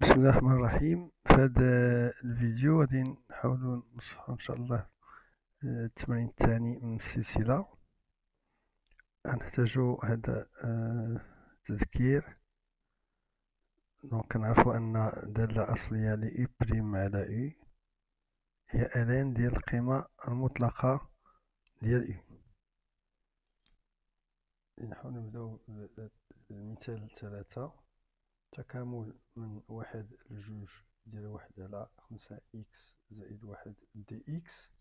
بسم الله الرحمن الرحيم. في هذا الفيديو غادي نحاولوا نشرحوا ان شاء الله التمرين الثاني من السلسلة. غنحتاجو هذا تذكير. دونك كنعرفوا ان دالة أصلية ل U بريم على U هي ألين ديال القيمة المطلقة ديال U. نحاول نبداو بمثال 3. تكامل من 1 ل2 ديال 1 على 5x زائد 1 دي إكس.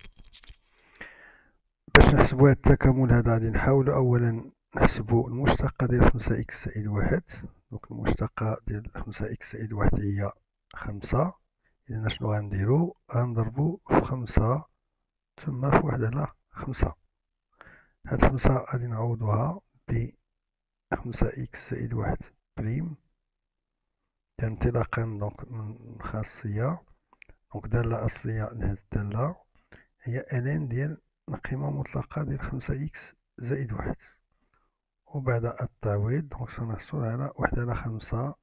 باش نحسبو هاد التكامل هذا غادي نحاولو أولا نحسبو المشتقة ديال 5x زائد 1. دونك المشتقة ديال 5x زائد 1 هي 5. إذن أشنو غنديرو؟ غنضربو في 5 ثم في 1 على 5. هاد 5 غادي نعوضوها ب 5x زائد 1 بريم انطلاقا دونك من خاصية. دونك دالة أصلية لهاد الدالة هي ألين ديال القيمة المطلقة ديال 5x زائد 1. وبعد التعويض دونك سنحصل على 1 على 5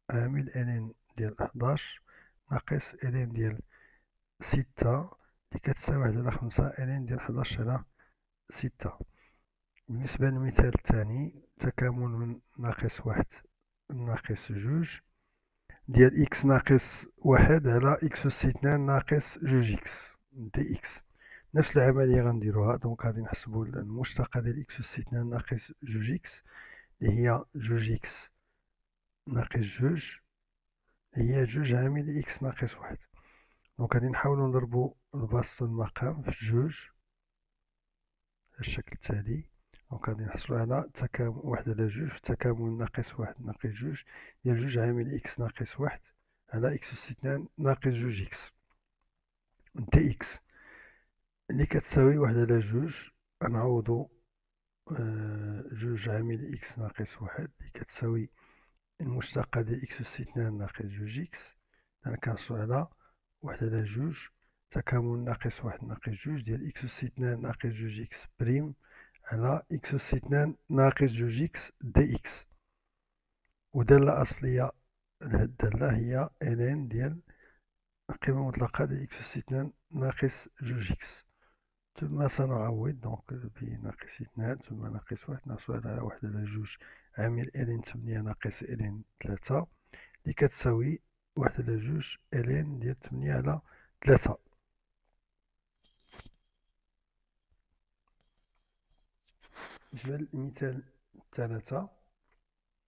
عامل ألين ديال 11 ناقص ألين ديال 6 اللي كتساوي 1 على 5 ألين ديال 11 على 6. بالنسبة للمثال الثاني تكامل من ناقص 1 ناقص 2 ديال إكس ناقص 1 على إكس أس 2 ناقص 2 إكس دي إكس. نفس العملية غنديروها. دونك غادي نحسبو المشتقة ديال إكس أس 2 ناقص 2 إكس اللي هي 2 إكس ناقص 2 اللي هي 2 عامل إكس ناقص 1. دونك غادي نحاولو نضربو البسط والمقام في 2 على الشكل التالي. دونك غادي نحصلو على تكامل 1 على 2 في تكامل ناقص 1 ناقص 2 ديال 2 عامل إكس ناقص 1 على إكس أس 2 ناقص 2 إكس دي إكس اللي كتساوي 1 على 2. غنعوضو 2 عامل إكس ناقص 1 اللي كتساوي المشتقة ديال إكس أس 2 ناقص 2 إكس. أنا كنحصلو على 1 على 2 تكامل ناقص 1 ناقص 2 ديال إكس أس 2 ناقص 2 إكس بريم على إكس أس 2 ناقص 2 إكس دي إكس. ودالة أصلية لهاد الدالة هي إلين ديال القيمة المطلقة ديال إكس أس 2 ناقص 2 إكس. ثم سنعوض دونك بناقص 2 ثم ناقص 1 نحصل على 1 على 2 عامل إلين 8 ناقص إلين 3 اللي كتساوي 1 على 2 إلين ديال 8 على 3. بالنسبة للمثال 3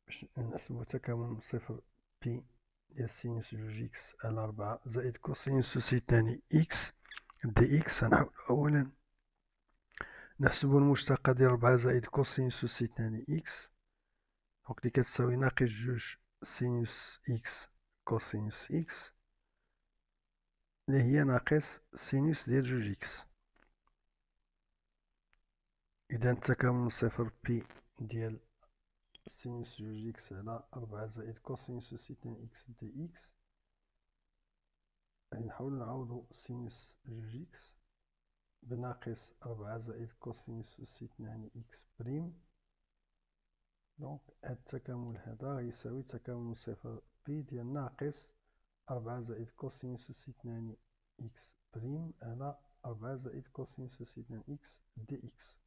باش نحسبو تكامل من صفر بي ديال سينوس 2 إكس على 4 زائد كوسينوس أس 2 إكس دي إكس. غنحاولو أولا نحسبو المشتقة ديال 4 زائد كوسينوس أس 2 إكس دونك اللي كتساوي ناقص 2 سينوس إكس كوسينوس إكس اللي هي ناقص سينوس ديال 2 إكس. إذا التكامل من صفر بي ديال سينوس 2 إكس على 4 زائد كوسينوس أس 2 إكس دي إكس. غادي نحاولو نعوضو سينوس 2 إكس بناقص 4 زائد كوسينوس أس 2 إكس بريم. دونك هاد التكامل هذا غيساوي تكامل من صفر بي ديال ناقص 4 زائد كوسينوس أس 2 إكس بريم على 4 زائد كوسينوس أس 2 إكس دي إكس.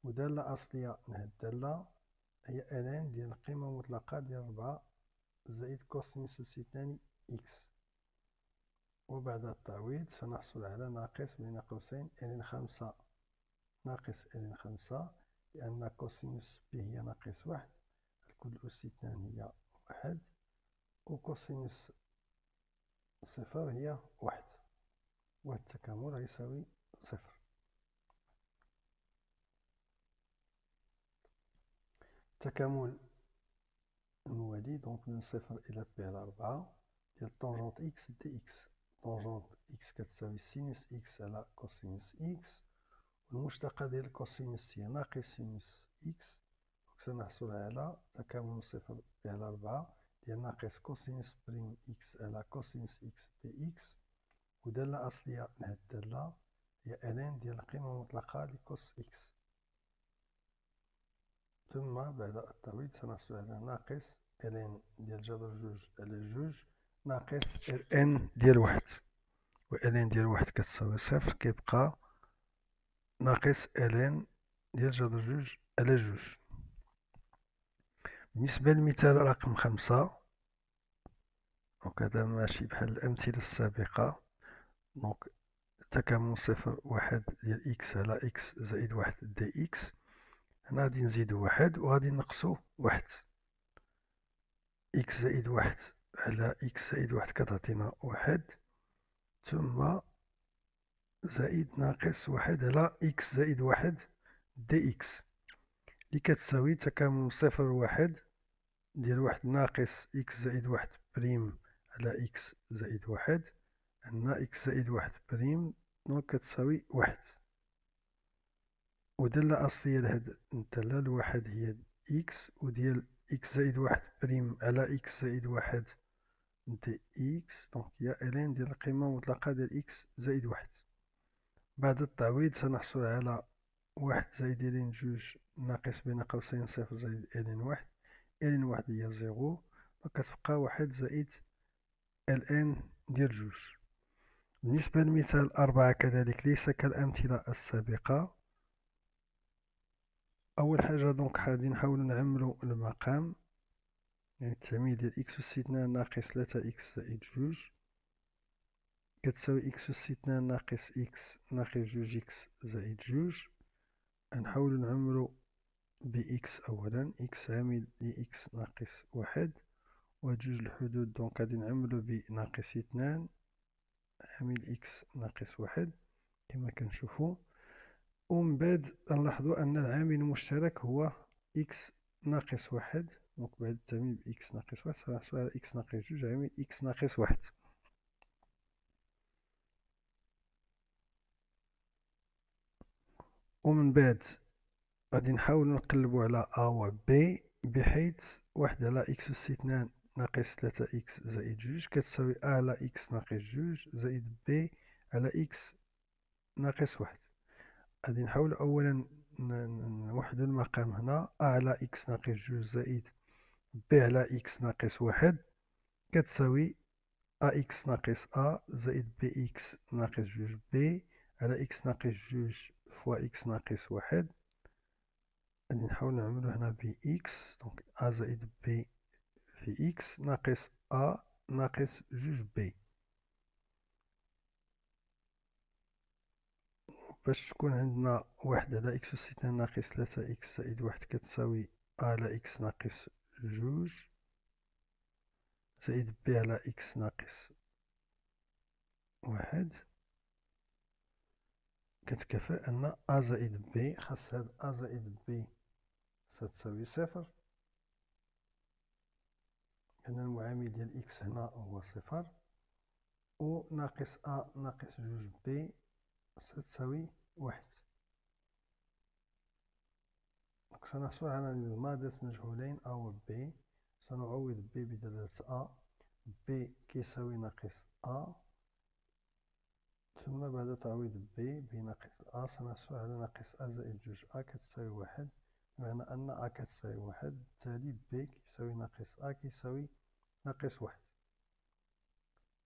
ودالة أصلية لهاد الدالة هي ألين ديال القيمة المطلقة ديال 4 زائد كوسينوس أس 2 إكس. وبعد التعويض سنحصل على ناقص بين قوسين ألين 5 ناقص ألين 5 لأن كوسينوس بي هي ناقص 1 الكل أس 2 هي 1 وكوسينوس صفر هي 1 والتكامل يساوي 0. التكامل الموالي دونك من 0 إلى بي على 4 ديال طونجونت إكس دي إكس. طونجونت إكس كتساوي سينوس إكس على كوسينوس إكس والمشتقة ديال كوسينوس هي ناقص سينوس إكس. دونك سنحصل على تكامل من 0 بي على 4 ديال ناقص كوسينوس بريم إكس على كوسينوس إكس دي إكس. ودالة أصلية لهاد الدالة هي ألين ديال القيمة المطلقة لكوس إكس. ثم بعد التعويض سنحصل على ناقص ألين ديال جذر 2 على 2 ناقص ان ديال واحد، و ان ديال واحد كتساوي صفر، كيبقى ناقص ان ديال جذر جوج على جوج. بالنسبة للمثال رقم 5، دونك هذا ماشي بحال الأمثلة السابقة. دونك تكامل صفر واحد ديال إكس على إكس زائد واحد دي إكس. هنا غادي نزيدو واحد وغادي نقصو واحد. إكس زائد واحد على إكس زائد واحد كتعطينا واحد، ثم زائد ناقص واحد على إكس زائد واحد دي إكس، اللي كتساوي تكامل صفر واحد ديال واحد ناقص إكس زائد واحد بريم على إكس زائد واحد. عندنا إكس زائد واحد بريم، دونك كتساوي واحد. ودالة أصلية لهاد الدالة الواحد هي إكس، وديال إكس زائد واحد بريم على إكس زائد واحد دي إكس، دونك هي إلين ديال القيمة المطلقة ديال إكس زائد واحد. بعد التعويض سنحصل على واحد زائد إلين جوج ناقص بين قوسين صفر زائد إلين واحد. إلين واحد هي زيرو، وكتبقى واحد زائد الان ديال جوج. بالنسبة لمثال 4 كذلك ليس كالأمثلة السابقة. أول حاجة دونك غادي نحاولو نعملو المقام، يعني التعميد ديال إكس أس 2 ناقص 3 إكس زائد جوج كتساوي إكس أس 2 ناقص إكس ناقص جوج إكس زائد جوج. غنحاولو نعملو بإكس أولا، إكس عامل لإكس ناقص واحد، وجوج الحدود دونك غادي نعملو بناقص 2 عامل إكس ناقص واحد كما كنشوفو. ومن بعد نلاحظوا أن العامل المشترك هو إكس ناقص واحد، دونك بعد التعميم بإكس ناقص واحد سنحصل على إكس ناقص جوج عامل إكس ناقص واحد. ومن بعد غادي نحاولو نقلبو على أ و بي، بحيث واحد على إكس أس 2 ناقص 3 إكس زائد جوج كتساوي أ على إكس ناقص جوج زائد بي على إكس ناقص واحد. غادي نحاولو أولا نوحدو المقام هنا، أ على إكس ناقص جوج زائد بي على إكس ناقص واحد كتساوي أ إكس ناقص أ زائد بي إكس ناقص جوج بي على إكس ناقص جوج فوا إكس ناقص واحد. غادي نحاول نعملو هنا بي إكس، دونك أ زائد بي في إكس ناقص أ ناقص جوج بي. باش تكون عندنا واحد على إكس أس 2 ناقص 3 إكس زائد واحد كتساوي أ على إكس ناقص جوج زائد بي على إكس ناقص واحد كتكافئ أن أ زائد بي، خاص هاد أ زائد بي ستساوي صفر، لأن المعامل ديال إكس هنا هو صفر، و ناقص أ ناقص جوج بي ستساوي واحد. دونك سنحصل على المادة مجهولين أ و بي. سنعوض بي بدلالة أ، بي كيساوي ناقص أ، ثم بعد تعويض بي بناقص أ سنحصل على ناقص أ زائد جوج أ كتساوي واحد، بمعنى أن أ كتساوي واحد، بالتالي بي كيساوي ناقص أ كيساوي ناقص واحد.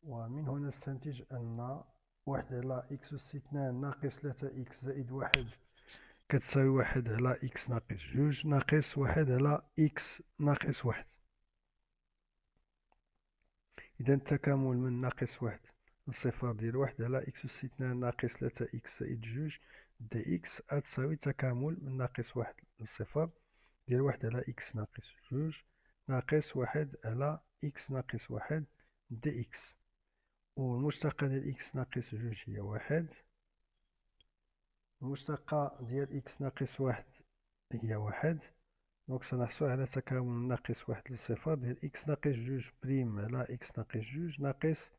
ومن هنا نستنتج أن واحد على إكس أس 2 ناقص 3 إكس زائد واحد كتساوي واحد على إكس ناقص جوج ناقص واحد على إكس ناقص واحد. إذا التكامل من ناقص واحد لصفر ديال واحد على إكس أس 2 ناقص 3 إكس زائد جوج دي إكس غتساوي تكامل من ناقص واحد لصفر ديال واحد على إكس ناقص جوج ناقص واحد على إكس ناقص واحد دي إكس. والمشتقة ديال إكس ناقص جوج هي واحد، المشتقة ديال إكس ناقص واحد هي واحد، دونك سنحصل على تكامل من ناقص واحد لصفر ديال إكس ناقص جوج بريم على إكس ناقص جوج ناقص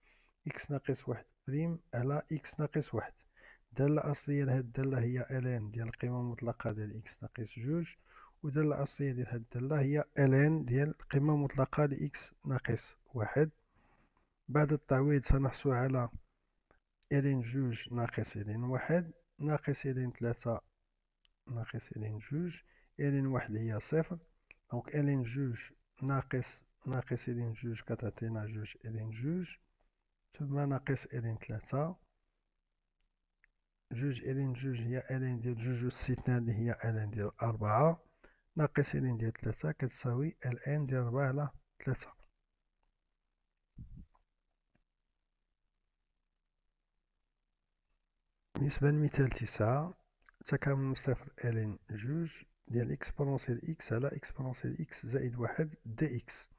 إكس ناقص واحد بريم على إكس ناقص واحد. الدالة الأصلية لهاد الدالة هي إلين ديال القيمة المطلقة ديال إكس ناقص جوج، والدالة الأصلية ديال هاد الدالة هي إلين ديال القيمة المطلقة لإكس ناقص واحد. بعد التعويض سنحصل على إلين جوج ناقص إلين واحد ناقص إلين تلاتة ناقص إلين جوج، إلين واحد هي صفر، دونك إلين جوج ناقص ناقص إلين جوج كتعطينا جوج إلين جوج، ثم ناقص إلين تلاتة، جوج إلين جوج هي إلين ديال جوج أس اثنان اللي هي إلين ديال أربعة، ناقص إلين ديال تلاتة كتساوي إلين ديال ربعة على تلاتة. بالنسبة للمثال 9، تكامل صفر إلين جوج ديال إكسبونونسيال إكس على إكسبونونسيال إكس زائد واحد دي إكس.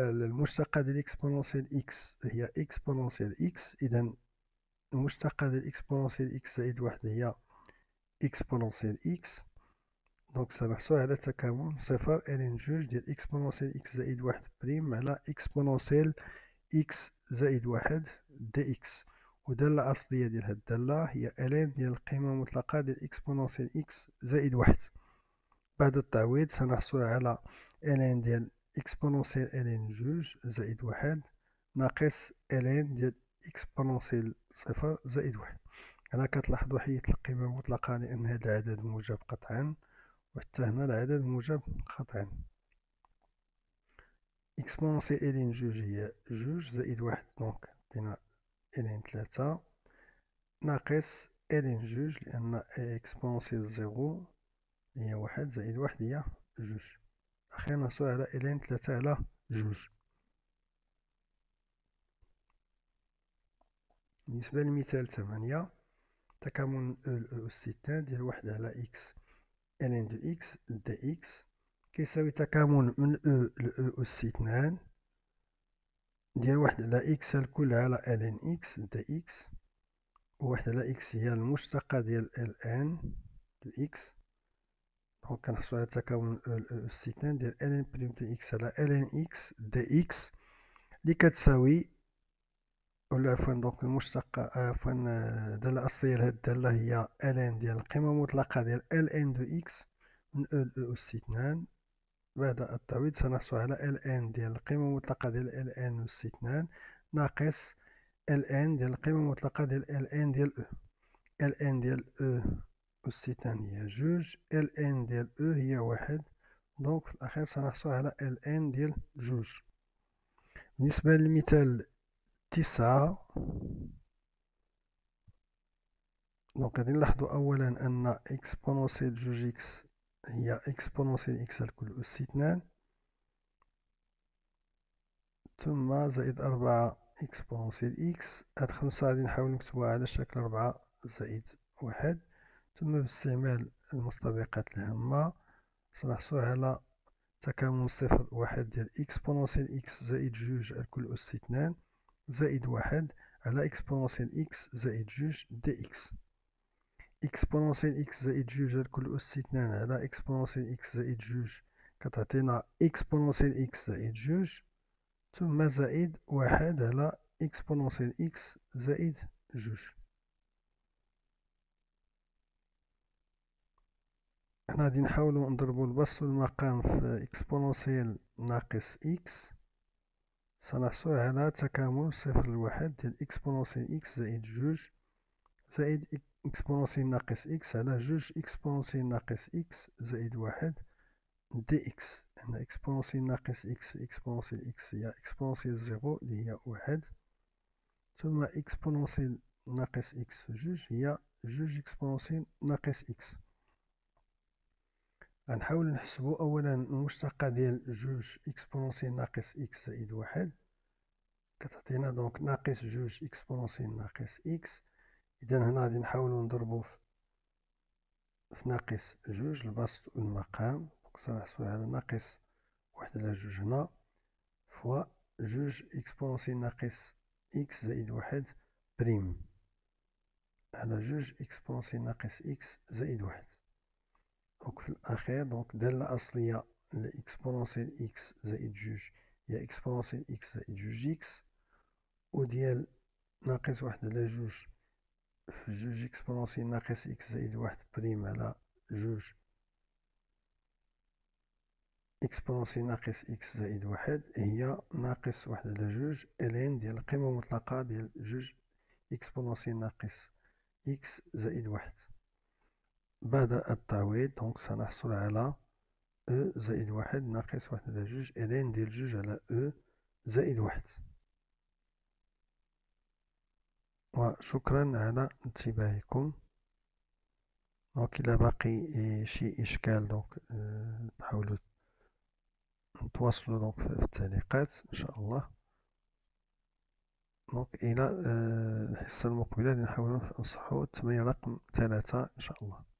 المشتقة ديال إكسبونونسيال إكس هي إكسبونونسيال إكس، إذا المشتقة ديال إكسبونونسيال إكس زائد واحد هي إكسبونونسيال إكس. دونك سنحصل على تكامل صفر إلين جوج ديال إكسبونونسيال إكس زائد واحد بريم على إكسبونونسيال إكس زائد واحد دي إكس. والدالة الأصلية ديال هاد الدالة هي إلين ديال القيمة المطلقة ديال إكسبونونسيال إكس زائد واحد. بعد التعويض سنحصل على إلين ديال إكسبونونسيال إلين جوج زائد واحد ناقص إلين ديال إكسبونونسيال صفر زائد واحد. هنا كتلاحظوا حيدت القيمة المطلقة لأن هاد العدد موجب قطعا، وحتى هنا العدد موجب قطعا. إكسبونونسيال إلين جوج هي جوج زائد واحد، دونك عطينا إلين تلاتة ناقص إلين جوج لأن إكسبونونسيال زيرو هي واحد زائد واحد هي جوج. أخيرا نحصل على إلين تلاتة على جوج. بالنسبة للمثال 8، تكامل أو أس اثنان ديال واحد على إكس إلين دو إكس دي إكس كيساوي تكامل من أو لأو أس اثنان ديال واحد على إكس الكل على إلين إكس دي إكس، وواحد على إكس هي المشتقة ديال ال إن دو إكس. دونك كنحصلو على تكامل أو أس اثنان ديال إلين بريم دو إكس على إلين إكس دي إكس اللي كتساوي، ولا عفوا دونك المشتقة عفوا الدالة الأصلية لهاد الدالة هي إلين ديال القيمة المطلقة ديال ال إن دو إكس من أو لأو أس اثنان. بعد التعويض سنحصل على ال إن ديال القيمة المطلقة ديال ال إن أس اثنان ناقص ال إن ديال القيمة المطلقة ديال ال إن ديال أو. ال إن ديال أو أس اثنان هي جوج، ال إن ديال أو هي واحد، دونك في الأخير سنحصل على ال إن ديال جوج. بالنسبة للمثال 9، دونك غادي نلاحظو أولا أن إكسبونونسيال جوج إكس هي إكسبونونسيال إكس الكل أس اثنان ثم زائد أربعة إكسبونونسيال إكس. هاد خمسة غادي نحاول نكتبوها على شكل ربعة زائد واحد، ثم باستعمال المطابقات الهامة سنحصل على تكامل صفر واحد ديال إكسبونونسيال إكس زائد جوج الكل أس اثنان زائد واحد على إكسبونونسيال إكس زائد جوج دي إكس. إكسبونونسيال إكس زائد جوج الكل أس اثنان على إكسبونونسيال إكس زائد جوج كتعطينا إكسبونونسيال إكس زائد جوج ثم زائد واحد على إكسبونونسيال إكس زائد جوج. حنا غادي نحاولو نضربو البسط والمقام في إكسبونونسيال ناقص إكس، سنحصل على تكامل صفر لواحد ديال إكسبونونسيال إكس زائد جوج زائد إكسبونونسيال ناقص إكس على جوج إكسبونونسيال ناقص إكس زائد واحد دي إكس. أن إكسبونونسيال ناقص إكس إكسبونونسيال إكس هي إكسبونونسيال زيرو اللي هي واحد، ثم إكسبونونسيال ناقص إكس في جوج هي جوج إكسبونونسيال ناقص إكس. غنحاول نحسبو أولا المشتقة ديال جوج إكسبونونسيال ناقص إكس زائد واحد كتعطينا دونك ناقص جوج إكسبونونسيال ناقص إكس. إذا هنا غادي نحاولو نضربو في ناقص جوج البسط والمقام، دونك سنحصل على ناقص واحد على جوج هنا فوا جوج إكسبونونسيال ناقص إكس زائد واحد بريم على جوج إكسبونونسيال ناقص إكس زائد واحد. دونك في الأخير دونك دالة أصلية لإكسبونونسيال إكس زائد جوج هي إكسبونونسيال إكس زائد جوج إكس، وديال ناقص واحد على جوج في جوج إكسبونونسيال ناقص إكس زائد واحد بريم على جوج إكسبونونسيال ناقص إكس زائد واحد هي ناقص واحد على جوج إلين ديال القيمة المطلقة ديال جوج إكسبونونسيال ناقص إكس زائد واحد. بعد التعويض دونك سنحصل على أو زائد واحد ناقص واحد على جوج لn ديال جوج على أو زائد واحد. وشكرا على انتباهكم. دونك إلا باقي شي إشكال دونك نحاولو نتواصلوا دونك في التعليقات إن شاء الله. دونك إلى الحصة المقبلة نحاولو نصحو التمرين رقم 3 إن شاء الله.